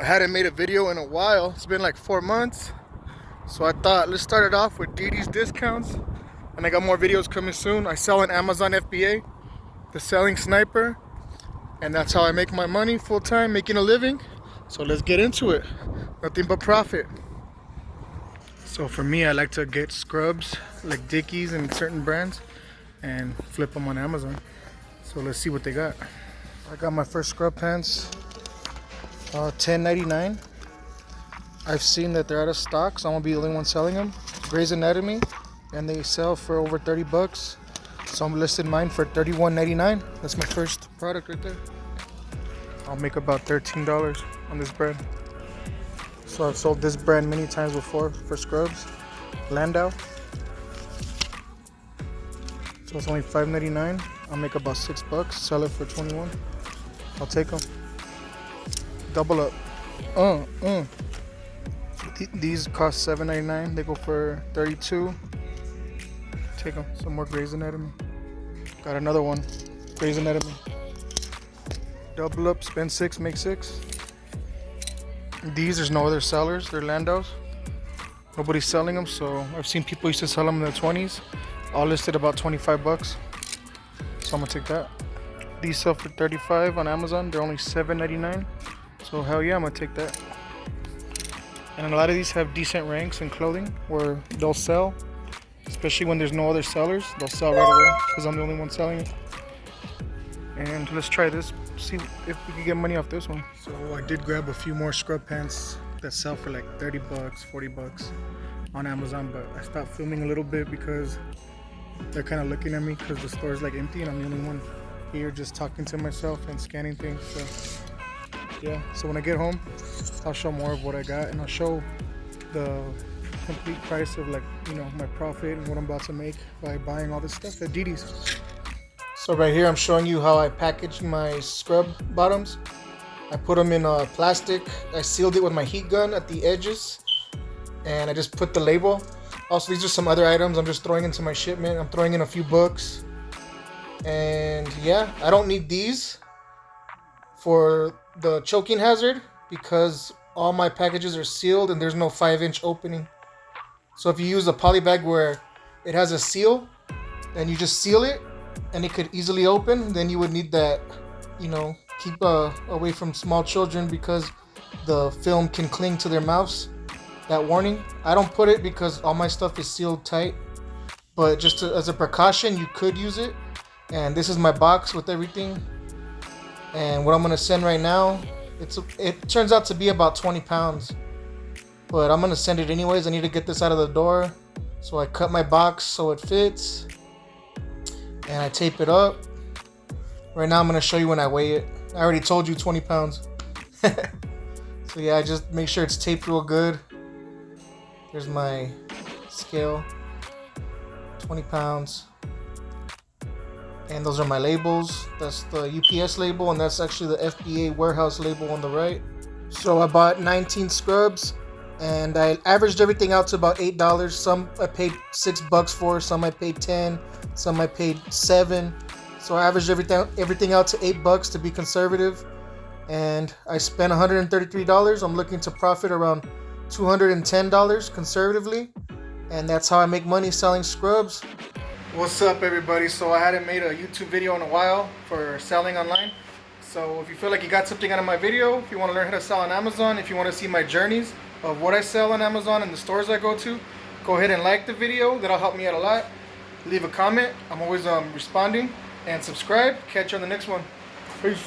I hadn't made a video in a while. It's been like 4 months. So I thought, let's start it off with Didi's discounts. And I got more videos coming soon. I sell on Amazon FBA, the selling sniper. And that's how I make my money full time, making a living. So let's get into it. Nothing but profit. So for me, I like to get scrubs like Dickies and certain brands and flip them on Amazon. So let's see what they got. I got my first scrub pants, $10.99. I've seen that they're out of stock, so I'm gonna be the only one selling them. Grey's Anatomy, and they sell for over 30 bucks. So I'm listing mine for $31.99. That's my first product right there. I'll make about $13 on this brand. So I've sold this brand many times before for scrubs. Landau. So it's only $5.99. I'll make about $6. Sell it for 21. I'll take them. Double up. These cost $7.99. They go for 32. Take them. Some more Grey's Anatomy. Got another one. Grey's Anatomy. Double up. Spend 6, make 6. These, there's no other sellers. They're Landau's. Nobody's selling them, so I've seen people used to sell them in the 20s. All listed about 25 bucks. So I'm gonna take that. These sell for 35 on Amazon. They're only $7.99. So hell yeah, I'm gonna take that. And a lot of these have decent ranks in clothing where they'll sell, especially when there's no other sellers. They'll sell right away because I'm the only one selling it. And let's try this, see if we can get money off this one. So I did grab a few more scrub pants that sell for like 30 bucks, 40 bucks on Amazon, but I stopped filming a little bit because they're kind of looking at me because the store's like empty and I'm the only one here just talking to myself and scanning things. So yeah, so when I get home, I'll show more of what I got and I'll show the complete price of, like, you know, my profit and what I'm about to make by buying all this stuff at Didi's. So right here I'm showing you how I packaged my scrub bottoms. I put them in plastic. I sealed it with my heat gun at the edges and I just put the label. Also, these are some other items I'm just throwing into my shipment. I'm throwing in a few books. And yeah, I don't need these for the choking hazard because all my packages are sealed and there's no 5-inch opening. So if you use a poly bag where it has a seal and you just seal it and it could easily open, then you would need that, you know, keep away from small children because the film can cling to their mouths. That warning. I don't put it because all my stuff is sealed tight, but just as a precaution, you could use it. And this is my box with everything. And what I'm gonna send right now, it turns out to be about 20 pounds, but I'm gonna send it anyways. I need to get this out of the door, so I cut my box so it fits, and I tape it up. Right now, I'm gonna show you when I weigh it. I already told you 20 pounds. So yeah, I just make sure it's taped real good. Here's my scale, 20 pounds. And those are my labels. That's the UPS label, and that's actually the FBA warehouse label on the right. So I bought 19 scrubs, and I averaged everything out to about $8. Some I paid $6 for, some I paid 10, some I paid 7. So I averaged everything out to $8 to be conservative, and I spent $133. I'm looking to profit around $210 conservatively, and that's how I make money selling scrubs. What's up, everybody? So I hadn't made a YouTube video in a while for selling online. So if you feel like you got something out of my video, if you want to learn how to sell on Amazon, if you want to see my journeys of what I sell on Amazon and the stores I go to, go ahead and like the video. That'll help me out a lot. Leave a comment. I'm always responding. And subscribe. Catch you on the next one. Peace.